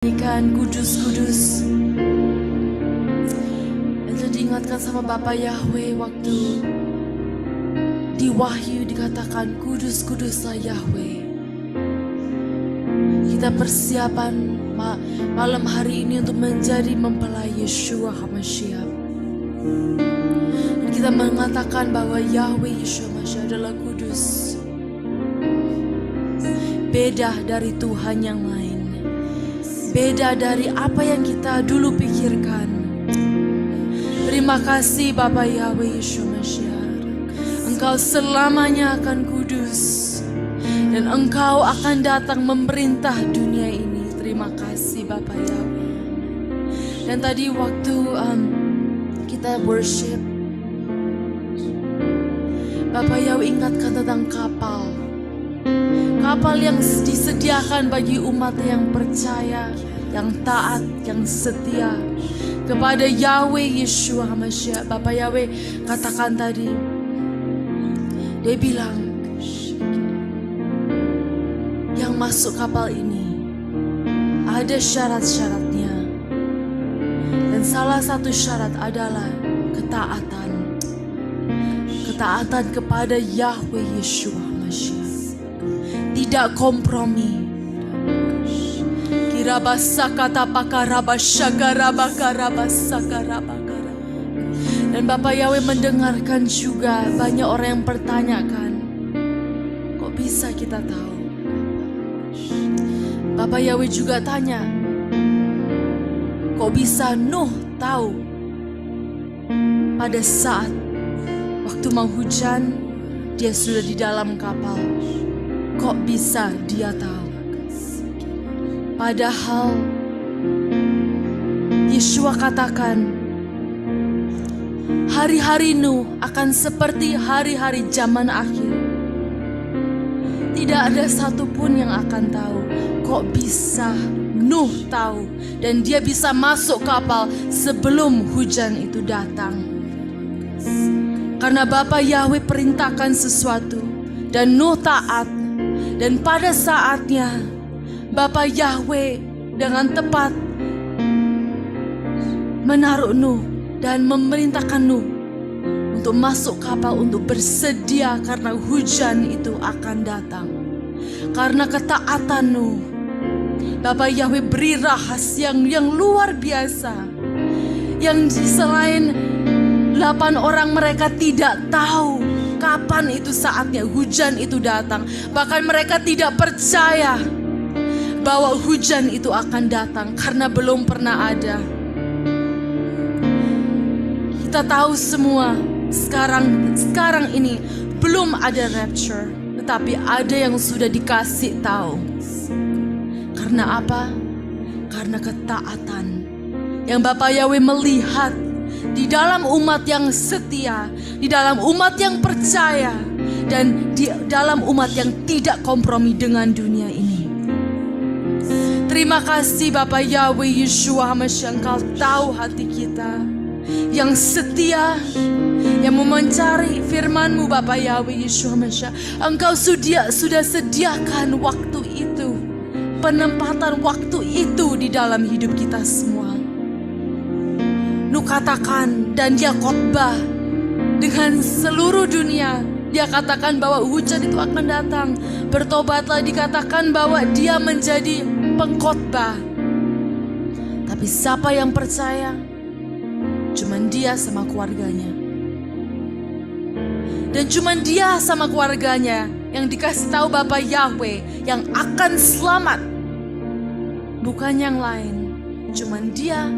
Nyanyikan kudus, kudus. Itu diingatkan sama Bapa Yahweh waktu di Wahyu dikatakan kudus, kuduslah Yahweh. Kita persiapan malam hari ini untuk menjadi mempelai Yeshua HaMashiach. Dan kita mengatakan bahwa Yahweh Yeshua HaMashiach adalah kudus, beda dari Tuhan yang lain, beda dari apa yang kita dulu pikirkan. Terima kasih Bapa Yahweh Yeshua Mashiach. Engkau selamanya akan kudus dan Engkau akan datang memerintah dunia ini. Terima kasih Bapa Yahweh. Dan tadi waktu kita worship, Bapa Yahweh ingatkan tentang kapal. Kapal yang disediakan bagi umat yang percaya, yang taat, yang setia kepada Yahweh Yeshua HaMashiach. Bapak Yahweh katakan tadi, dia bilang, yang masuk kapal ini ada syarat-syaratnya. Dan salah satu syarat adalah ketaatan. Ketaatan kepada Yahweh Yeshua HaMashiach. Tidak kompromi. Dan Bapak Yahweh mendengarkan juga banyak orang yang pertanyakan, kok bisa kita tahu? Bapak Yahweh juga tanya, kok bisa Nuh tahu? Pada saat waktu mau hujan, dia sudah di dalam kapal. Kok bisa dia tahu? Padahal Yeshua katakan, hari-hari Nuh akan seperti hari-hari zaman akhir. Tidak ada satupun yang akan tahu. Kok bisa Nuh tahu? Dan dia bisa masuk kapal sebelum hujan itu datang. Karena Bapa Yahweh perintahkan sesuatu dan Nuh taat. Dan pada saatnya Bapa Yahweh dengan tepat menaruh Nuh dan memerintahkan Nuh untuk masuk kapal untuk bersedia karena hujan itu akan datang. Karena ketaatan Nuh, Bapa Yahweh beri rahasia yang luar biasa, yang selain 8 orang mereka tidak tahu kapan itu saatnya hujan itu datang. Bahkan mereka tidak percaya bahwa hujan itu akan datang karena belum pernah ada. Kita tahu semua sekarang ini belum ada rapture, tetapi ada yang sudah dikasih tahu. Karena apa? Karena ketaatan yang Bapa Yahweh melihat di dalam umat yang setia, di dalam umat yang percaya, dan di dalam umat yang tidak kompromi dengan dunia ini. Terima kasih Bapa Yahweh Yeshua HaMashiach, Engkau tahu hati kita yang setia, yang mau mencari firman-Mu Bapa Yahweh Yeshua HaMashiach. Engkau sudah sediakan waktu itu, penempatan waktu itu di dalam hidup kita semua. Nuh katakan dan dia khotbah dengan seluruh dunia. Dia katakan bahwa hujan itu akan datang. Bertobatlah, dikatakan bahwa dia menjadi pengkhotbah. Tapi siapa yang percaya? Cuman dia sama keluarganya. Dan cuman dia sama keluarganya yang dikasih tahu Bapa Yahweh yang akan selamat. Bukan yang lain. Cuman dia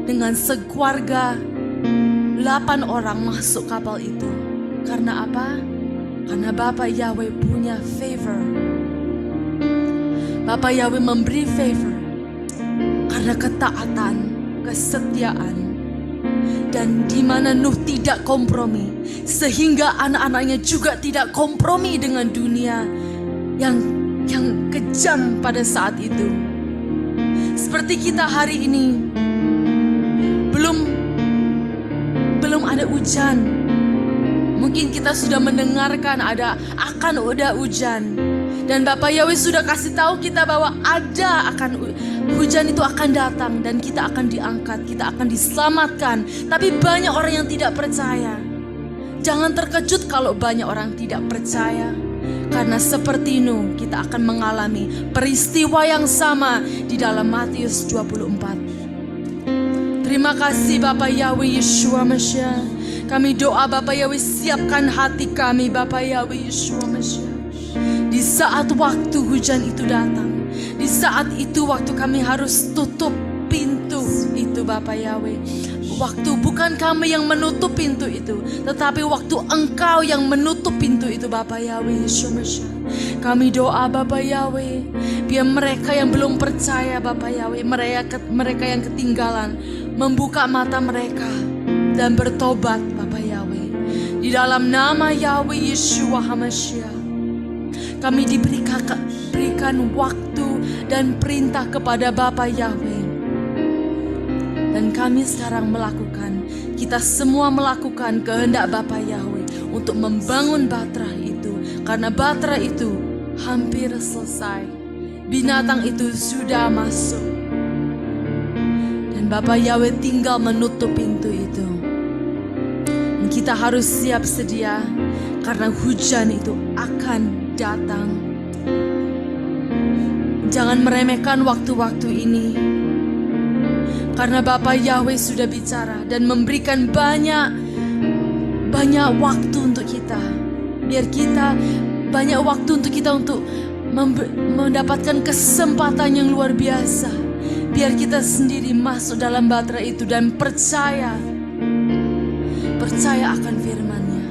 dengan sekeluarga 8 orang masuk kapal itu. Karena apa? Karena Bapa Yahweh punya favor. Bapa Yahweh memberi favor karena ketaatan, kesetiaan, dan di mana Nuh tidak kompromi, sehingga anak-anaknya juga tidak kompromi dengan dunia yang kejam pada saat itu. Seperti kita hari ini, belum ada hujan. Mungkin kita sudah mendengarkan akan ada hujan. Dan Bapak Yahweh sudah kasih tahu kita bahwa Hujan itu akan datang dan kita akan diangkat, kita akan diselamatkan. Tapi banyak orang yang tidak percaya. Jangan terkejut kalau banyak orang tidak percaya. Karena seperti Nuh kita akan mengalami peristiwa yang sama di dalam Matius 24. Terima kasih Bapak Yahweh Yeshua Mesya. Kami doa Bapak Yahweh, siapkan hati kami Bapak Yahweh Yeshua Mesya. Di saat waktu hujan itu datang, di saat itu waktu kami harus tutup pintu itu Bapak Yahweh. Waktu bukan kami yang menutup pintu itu, tetapi waktu Engkau yang menutup pintu itu Bapak Yahweh Yeshua Mesya. Kami doa Bapak Yahweh, biar mereka yang belum percaya Bapak Yahweh, mereka yang ketinggalan, membuka mata mereka dan bertobat Bapak Yahweh. Di dalam nama Yahweh Yeshua HaMashiach, kami diberikan waktu dan perintah kepada Bapak Yahweh. Dan kami sekarang kita semua melakukan kehendak Bapa Yahweh untuk membangun Batra itu. Karena Batra itu hampir selesai. Binatang itu sudah masuk. Dan Bapa Yahweh tinggal menutup pintu itu. Dan kita harus siap sedia karena hujan itu akan datang. Jangan meremehkan waktu-waktu ini. Karena Bapa Yahweh sudah bicara dan memberikan banyak waktu untuk kita. Biar kita banyak waktu untuk kita untuk mendapatkan kesempatan yang luar biasa. Biar kita sendiri masuk dalam Batra itu dan percaya akan firman-Nya.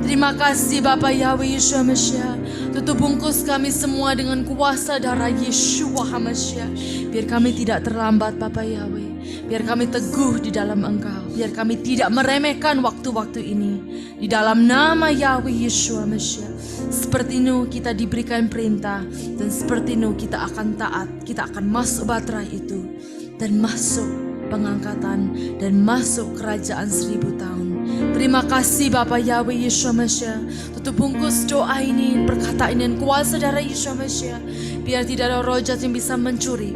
Terima kasih Bapa Yahweh Yeshua Mesya. Tutup bungkus kami semua dengan kuasa darah Yeshua HaMashiach. Biar kami tidak terlambat Bapa Yahweh. Biar kami teguh di dalam Engkau. Biar kami tidak meremehkan waktu-waktu ini. Di dalam nama Yahweh Yeshua Mesya. Seperti Nuh kita diberikan perintah. Dan seperti Nuh kita akan taat. Kita akan masuk Batra itu. Dan masuk pengangkatan. Dan masuk kerajaan 1000 tahun. Terima kasih Bapa Yahweh Yeshua Mesya. Tutup bungkus doa ini, perkataan ini, kuasa darah Yeshua Mesya. Biar tidak ada roh jahat yang bisa mencuri.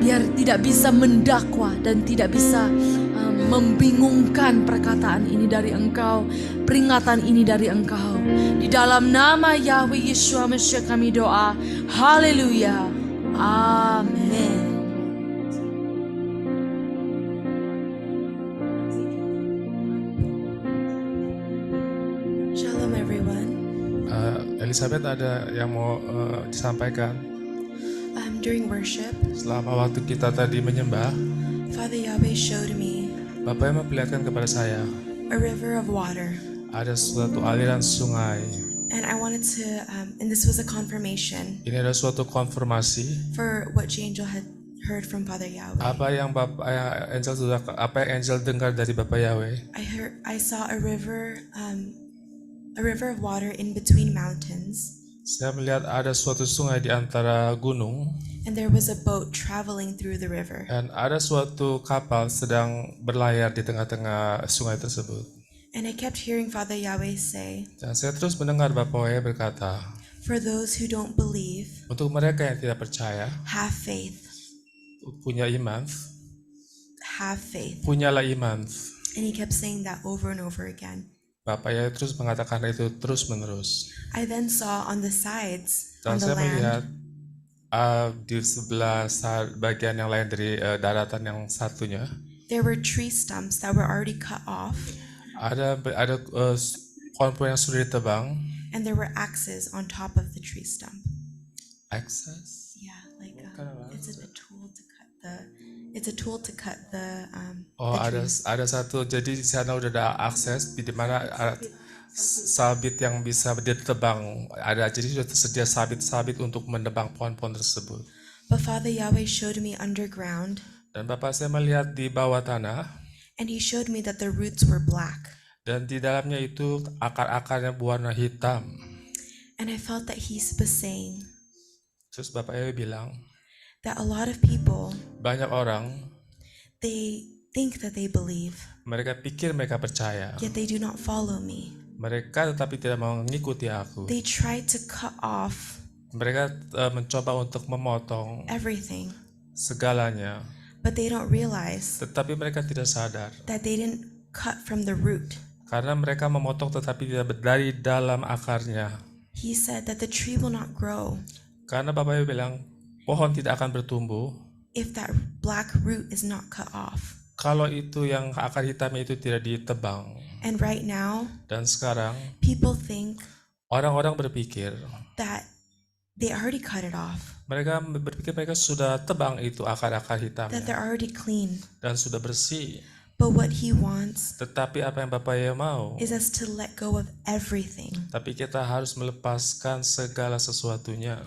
Biar tidak bisa mendakwa dan tidak bisa membingungkan perkataan ini dari Engkau. Peringatan ini dari Engkau. Di dalam nama Yahweh Yeshua Mesya kami doa. Haleluya. Amin. Elizabeth ada yang mau disampaikan? During worship, Selama waktu kita tadi menyembah, Father Yahweh showed me Bapak yang memperlihatkan kepada saya a river of water. ada suatu aliran sungai. And I wanted to, and this was a confirmation Ini adalah suatu konfirmasi for what Angel had heard from Father Yahweh. apa yang Angel dengar dari Bapak Yahweh. I saw a river of water in between mountains. Saya melihat ada suatu sungai di antara gunung And there was a boat traveling through the river. dan ada suatu kapal sedang berlayar di tengah-tengah sungai tersebut. And I kept hearing Father Yahweh say, Dan saya terus mendengar Bapak Yahweh berkata, for those who don't believe, untuk mereka yang tidak percaya, have faith. punya iman, Have faith. punyalah iman. And he kept saying that over and over again. Bapak Yahweh terus mengatakan itu terus menerus. I then saw on the sides, Dan on the saya melihat land, di sebelah bagian yang lain dari daratan yang satunya there were tree stumps that were already cut off, ada pohon-pohon yang sudah ditebang. and there were axes on top of the tree stump. Access. Yeah, like kind of it's a tool to cut the. It's a tool to cut the. Oh, the trees. ada satu. Jadi di sana udah ada akses di mana sabit yang bisa ditebang. Jadi sudah tersedia sabit-sabit untuk menebang pohon-pohon tersebut. But Father Yahweh showed me underground, Dan Bapak saya melihat di bawah tanah and He showed me that the roots were black, dan di dalamnya itu akar-akarnya berwarna hitam. and I felt that He was saying Terus Bapak Yahweh bilang, that a lot of people, banyak orang they think that they believe, mereka pikir mereka percaya. yet they do not follow me. Mereka tetapi tidak mau mengikuti aku. They try to cut off Mereka mencoba untuk memotong everything, segalanya, but they don't realize tetapi mereka tidak sadar that they didn't cut from the root. karena mereka memotong tetapi tidak dari dalam akarnya. He said that the tree will not grow Karena Bapak Ibu bilang pohon tidak akan bertumbuh if that black root is not cut off. kalau itu yang akar hitamnya itu tidak ditebang. And right now, Dan sekarang people think orang-orang berpikir, that they already cut it off, mereka berpikir mereka sudah tebang itu akar-akar that hitamnya they're already clean. dan sudah bersih. But what he wants Tetapi apa yang Bapak Ibu mau? is us to let go of everything, Tapi kita harus melepaskan segala sesuatunya.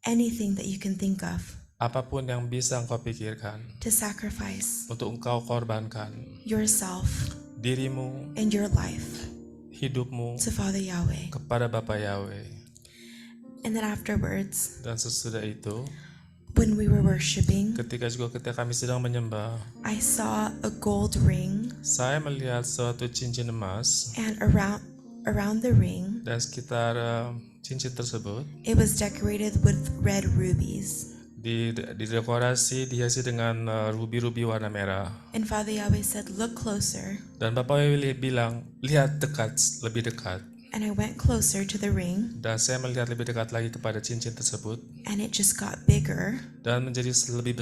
anything that you can think of, Apapun yang bisa engkau pikirkan to sacrifice untuk engkau korbankan yourself dirimu, and your life hidupmu to Father Yahweh. kepada Bapa Yahweh. And then afterwards, Dan sesudah itu, when we were worshiping, ketika kami sedang menyembah, I saw a gold ring, saya melihat suatu cincin emas and around the ring, dan sekitar cincin tersebut it was decorated with red rubies. didekorasi, dihiasi dengan rubi-rubi warna merah. And Father Yahweh said, "Look closer." Dan Bapak Yahweh bilang, lihat dekat, lebih dekat. And I went closer to the ring, Dan saya melihat lebih dekat lagi kepada cincin tersebut and it just got bigger dan menjadi lebih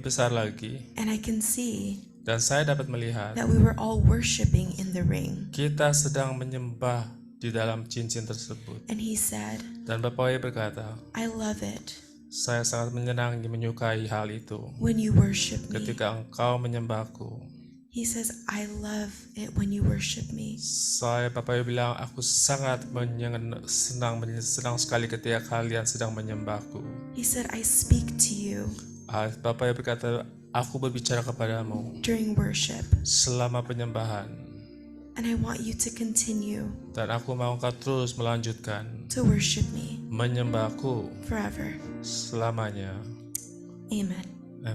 besar lagi. And I can see Dan saya dapat melihat that we were all worshiping in the ring. kita sedang menyembah di dalam cincin tersebut. And he said, Dan Bapak Yahweh berkata, "I love it saya sangat menyenangi, menyukai hal itu when you worship me." ketika engkau menyembahku. He says, "I love it when you worship me." Bapak Yahweh bilang, aku sangat senang sekali ketika kalian sedang menyembahku. He said, "I speak to you Bapak Yahweh berkata, aku berbicara kepadamu during worship, selama penyembahan. and I want you to continue Dan aku mau engkau terus melanjutkan to worship me menyembahku forever." selamanya. Amen.